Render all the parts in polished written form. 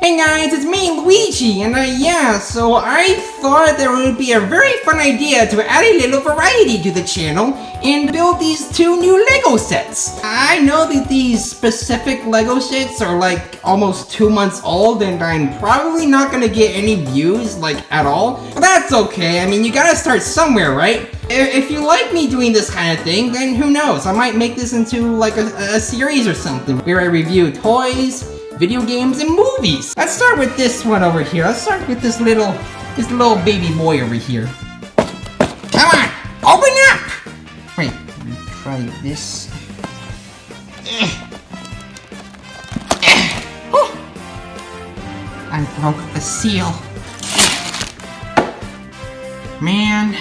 Hey guys, it's me, Luigi, and so I thought there would be a very fun idea to add a little variety to the channel and build these two new Lego sets. I know that these specific Lego sets are like almost 2 months old and I'm probably not gonna get any views, like at all, but that's okay. I mean, you gotta start somewhere, right? If you like me doing this kind of thing, then who knows, I might make this into like a series or something where I review toys, video games, and movies. Let's start with this one over here. Let's start with this little baby boy over here. Come on, open up! Wait, let me try this. I broke the seal. Man,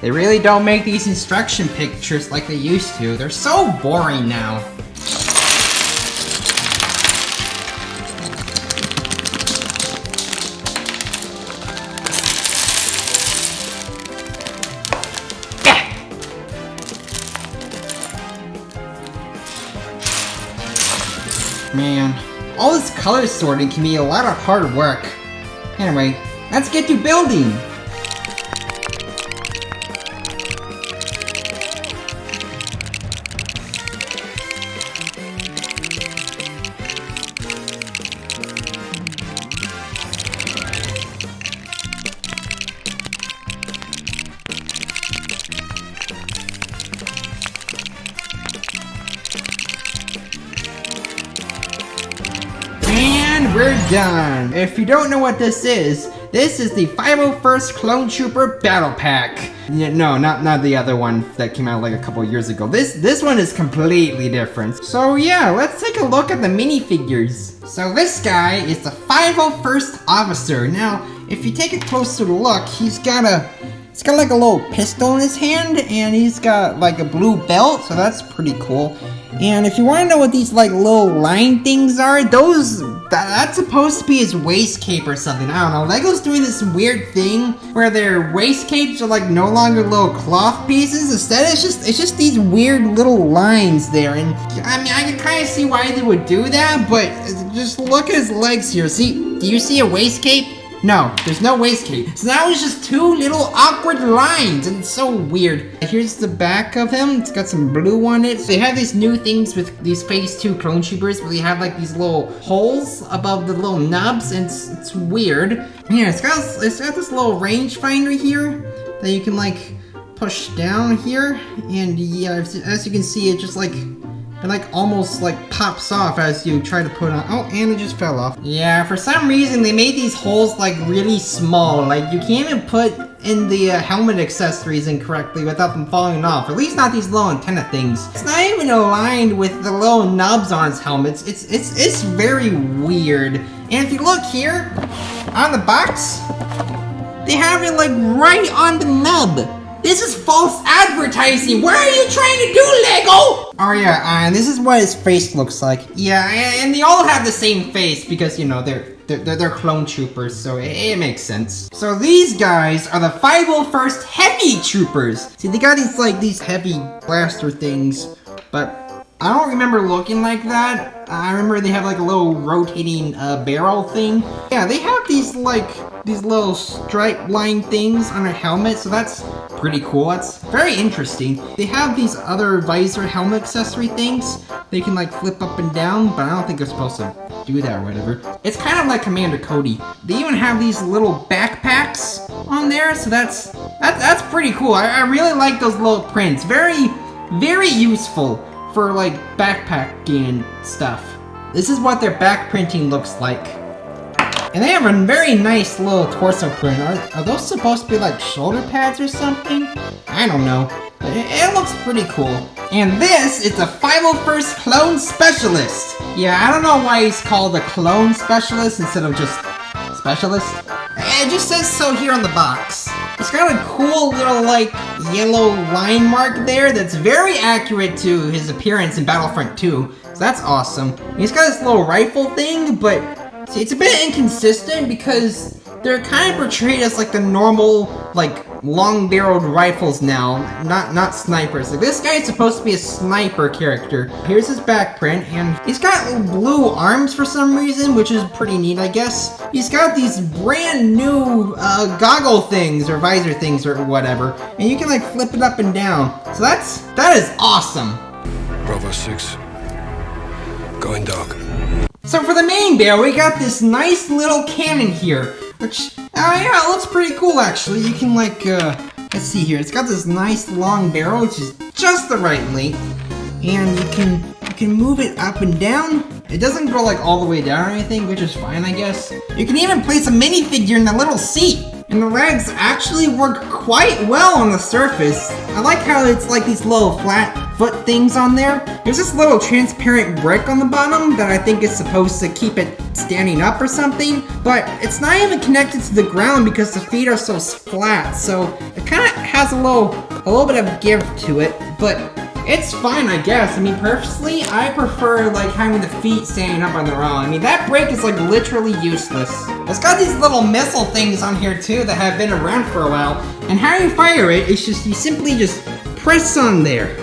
they really don't make these instruction pictures like they used to. They're so boring now. Man, all this color sorting can be a lot of hard work. Anyway, let's get to building! We're done. If you don't know what this is the 501st Clone Trooper Battle Pack. No, not the other one that came out like a couple years ago. This one is completely different. So yeah, let's take a look at the minifigures. So this guy is the 501st Officer. Now, if you take a closer look, he's got like a little pistol in his hand, and he's got like a blue belt, so that's pretty cool. And if you want to know what these like little line things are, that's supposed to be his waist cape or something. I don't know. Lego's doing this weird thing where their waist capes are like no longer little cloth pieces. Instead, it's just these weird little lines there. And I mean, I can kind of see why they would do that, but just look at his legs here. See, do you see a waist cape? No, there's no waist cape. So now it's just two little awkward lines, and it's so weird. Here's the back of him. It's got some blue on it. So they have these new things with these Phase 2 Clone Troopers where they have like these little holes above the little nubs, and it's weird. Yeah, it's got this little rangefinder here that you can like push down here, and yeah, as you can see, it just like almost like pops off as you try to put on. Oh, and it just fell off. Yeah, for some reason they made these holes like really small. Like you can't even put in the helmet accessories incorrectly without them falling off. At least not these little antenna things. It's not even aligned with the little nubs on its helmets. It's very weird. And if you look here on the box, they have it like right on the nub. This is false advertising! What are you trying to do, Lego? Oh yeah, and this is what his face looks like. Yeah, and they all have the same face because, you know, they're clone troopers, so it makes sense. So these guys are the 501st Heavy Troopers. See, they got these heavy blaster things, but I don't remember looking like that. I remember they have like a little rotating barrel thing. Yeah, they have these little stripe line things on their helmet, so that's pretty cool. That's very interesting. They have these other visor helmet accessory things. They can like flip up and down, but I don't think they're supposed to do that or whatever. It's kind of like Commander Cody. They even have these little backpacks on there, so that's pretty cool. I really like those little prints. Very, very useful for like backpacking and stuff. This is what their back printing looks like. And they have a very nice little torso print. Are those supposed to be like shoulder pads or something? I don't know. But it looks pretty cool. And this is the 501st Clone Specialist. Yeah, I don't know why he's called a Clone Specialist instead of just Specialist. It just says so here on the box. It's got a cool little like yellow line mark there that's very accurate to his appearance in Battlefront 2. So that's awesome. He's got this little rifle thing, but see, it's a bit inconsistent because they're kind of portrayed as like the normal, like long-barreled rifles now, not snipers. Like, this guy is supposed to be a sniper character. Here's his back print, and he's got blue arms for some reason, which is pretty neat, I guess. He's got these brand new goggle things, or visor things, or whatever, and you can like flip it up and down. So that is awesome. Bravo 6. Going dark. So for the main barrel, we got this nice little cannon here, which, yeah, it looks pretty cool actually. You can like, let's see here, it's got this nice long barrel, which is just the right length, and you can move it up and down. It doesn't go like all the way down or anything, which is fine, I guess. You can even place a minifigure in the little seat. And the legs actually work quite well on the surface. I like how it's like these little flat foot things on there. There's this little transparent brick on the bottom that I think is supposed to keep it standing up or something, but it's not even connected to the ground because the feet are so flat, so it kind of has a little bit of give to it, but it's fine, I guess. I mean, personally, I prefer like having the feet standing up on their own. I mean, that brake is like literally useless. It's got these little missile things on here too that have been around for a while, and how you fire it is just, you simply just press on there.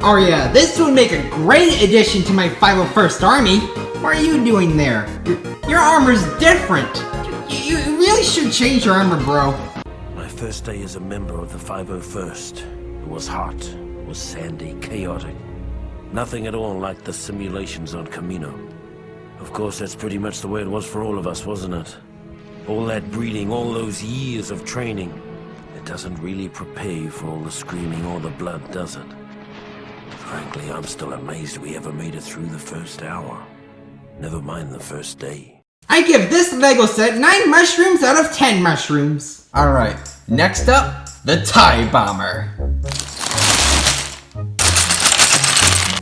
Oh yeah, this would make a great addition to my 501st Army. What are you doing there? Your armor's different. You really should change your armor, bro. My first day as a member of the 501st. It was hot, it was sandy, chaotic. Nothing at all like the simulations on Camino. Of course, that's pretty much the way it was for all of us, wasn't it? All that breeding, all those years of training. It doesn't really prepare you for all the screaming or the blood, does it? Frankly, I'm still amazed we ever made it through the first hour. Never mind the first day. I give this Lego set 9 mushrooms out of 10 mushrooms. Alright, next up, the TIE Bomber.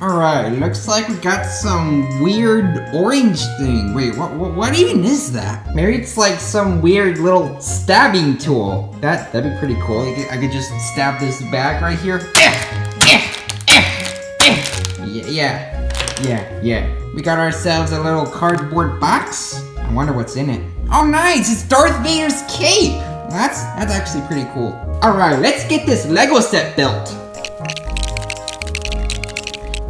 Alright, looks like we got some weird orange thing. Wait, what even is that? Maybe it's like some weird little stabbing tool. That'd be pretty cool. I could just stab this back right here. Yeah. We got ourselves a little cardboard box. I wonder what's in it. Oh, nice! It's Darth Vader's cape! That's actually pretty cool. Alright, let's get this Lego set built.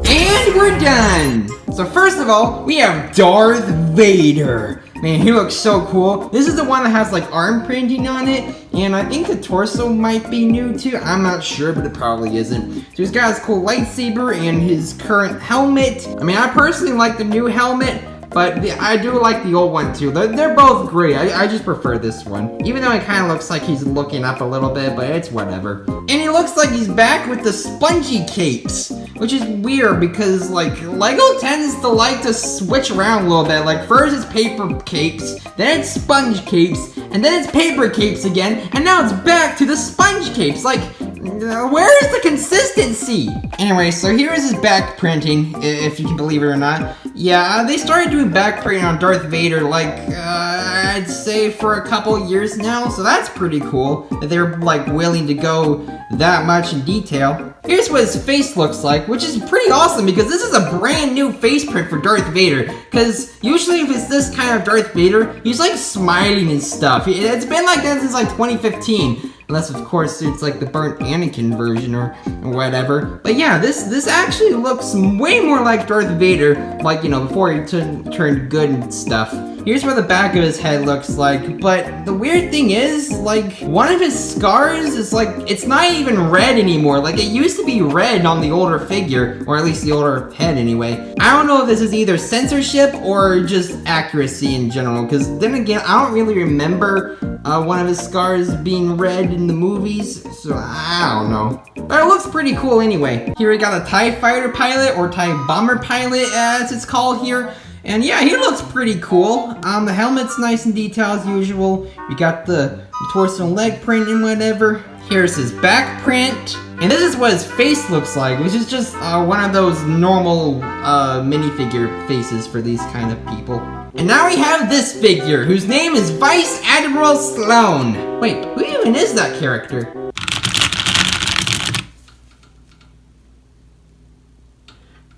And we're done! So first of all, we have Darth Vader. Man, he looks so cool. This is the one that has like arm printing on it, and I think the torso might be new too. I'm not sure, but it probably isn't. So he's got his cool lightsaber and his current helmet. I mean, I personally like the new helmet, but I do like the old one too. They're both great. I just prefer this one. Even though it kind of looks like he's looking up a little bit, but it's whatever. And he looks like he's back with the spongy capes, which is weird because like Lego tends to like to switch around a little bit. Like first it's paper capes, then it's sponge capes, and then it's paper capes again, and now it's back to the sponge capes. Like, where is the consistency? Anyway, so here is his back printing, if you can believe it or not. Yeah, they started doing back printing on Darth Vader like, I'd say for a couple years now, so that's pretty cool that they're like willing to go that much in detail. Here's what his face looks like, which is pretty awesome because this is a brand new face print for Darth Vader. Because usually if it's this kind of Darth Vader, he's like smiling and stuff. It's been like that since like 2015. Unless, of course, it's like the burnt Anakin version or whatever. But yeah, this actually looks way more like Darth Vader, like, you know, before he turned good and stuff. Here's what the back of his head looks like, but the weird thing is, like, one of his scars is like, it's not even red anymore. Like, it used to be red on the older figure, or at least the older head anyway. I don't know if this is either censorship or just accuracy in general, because then again, I don't really remember one of his scars being red in the movies, so I don't know. But it looks pretty cool anyway. Here we got a TIE fighter pilot, or TIE bomber pilot as it's called here. And yeah, he looks pretty cool. The helmet's nice and detailed as usual. We got the torso and leg print and whatever. Here's his back print. And this is what his face looks like, which is just one of those normal minifigure faces for these kind of people. And now we have this figure, whose name is Vice Admiral Sloan. Wait, who even is that character?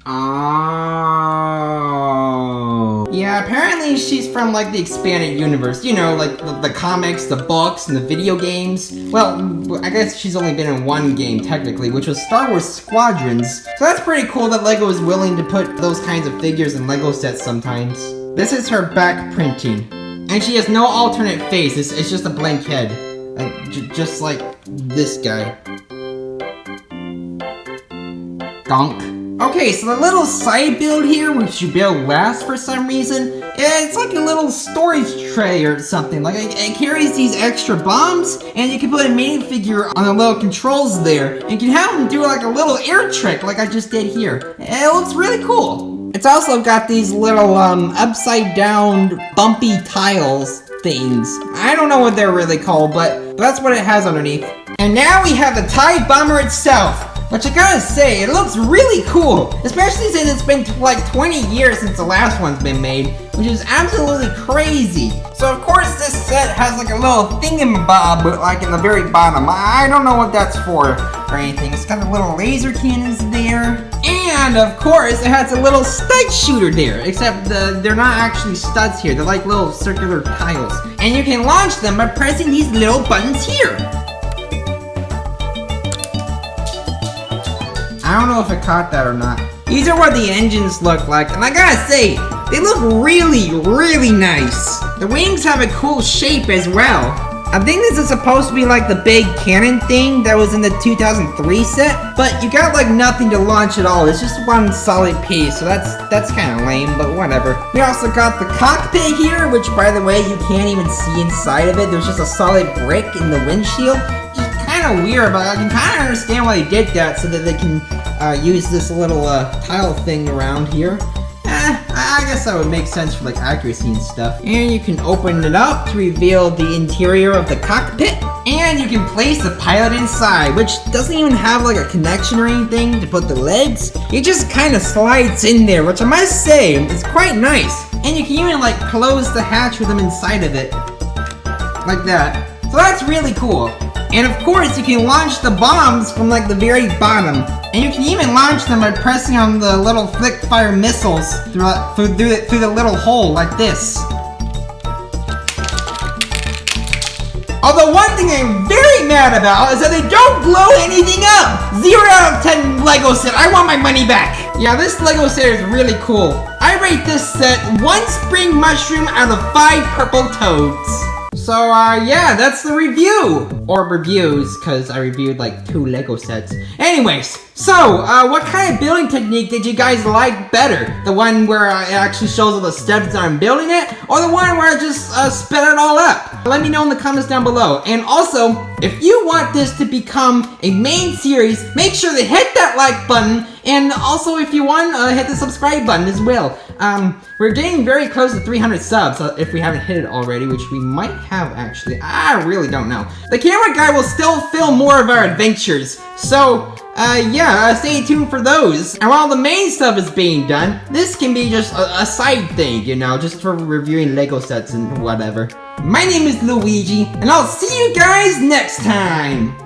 Oh. from like the expanded universe, you know, like the comics, the books, and the video games. Well, I guess she's only been in one game technically, which was Star Wars Squadrons. So that's pretty cool that LEGO is willing to put those kinds of figures in LEGO sets sometimes. This is her back printing. And she has no alternate face, it's just a blank head. Just like this guy. Donk. Okay, so the little side build here, which you build last for some reason, it's like a little storage tray or something. Like it carries these extra bombs, and you can put a minifigure on the little controls there, and you can have them do like a little air trick like I just did here. It looks really cool. It's also got these little upside down bumpy tiles things. I don't know what they're really called, but that's what it has underneath. And now we have the TIE Bomber itself. Which I gotta say, it looks really cool, especially since it's been like 20 years since the last one's been made, which is absolutely crazy. So of course this set has like a little thingamabob like in the very bottom. I don't know what that's for or anything. It's got the little laser cannons there. And of course it has a little stud shooter there, except they're not actually studs here. They're like little circular tiles. And you can launch them by pressing these little buttons here. I don't know if it caught that or not. These are what the engines look like, and I gotta say, they look really, really nice. The wings have a cool shape as well. I think this is supposed to be like the big cannon thing that was in the 2003 set, but you got like nothing to launch at all. It's just one solid piece, so that's kind of lame, but whatever. We also got the cockpit here, which by the way, you can't even see inside of it. There's just a solid brick in the windshield. Kind of weird, but I can kind of understand why they did that so that they can use this little tile thing around here. I guess that would make sense for like accuracy and stuff. And you can open it up to reveal the interior of the cockpit. And you can place the pilot inside, which doesn't even have like a connection or anything to put the legs. It just kind of slides in there, which I must say is quite nice. And you can even like close the hatch with them inside of it. Like that. So that's really cool. And of course, you can launch the bombs from like the very bottom. And you can even launch them by pressing on the little flick fire missiles through the little hole like this. Although one thing I'm very mad about is that they don't blow anything up. 0 out of 10 Lego set. I want my money back. Yeah, this Lego set is really cool. I rate this set 1 spring mushroom out of 5 purple toads. So, yeah, that's the review. Or reviews, because I reviewed like 2 Lego sets. Anyways, so, what kind of building technique did you guys like better? The one where it actually shows all the steps that I'm building it? Or the one where I just sped it all up? Let me know in the comments down below. And also, if you want this to become a main series, make sure to hit that like button. And also, if you want, hit the subscribe button as well. We're getting very close to 300 subs, if we haven't hit it already, which we might have actually. I really don't know. The camera guy will still film more of our adventures. So, yeah, stay tuned for those. And while the main stuff is being done, this can be just a side thing, you know, just for reviewing Lego sets and whatever. My name is Luigi, and I'll see you guys next time!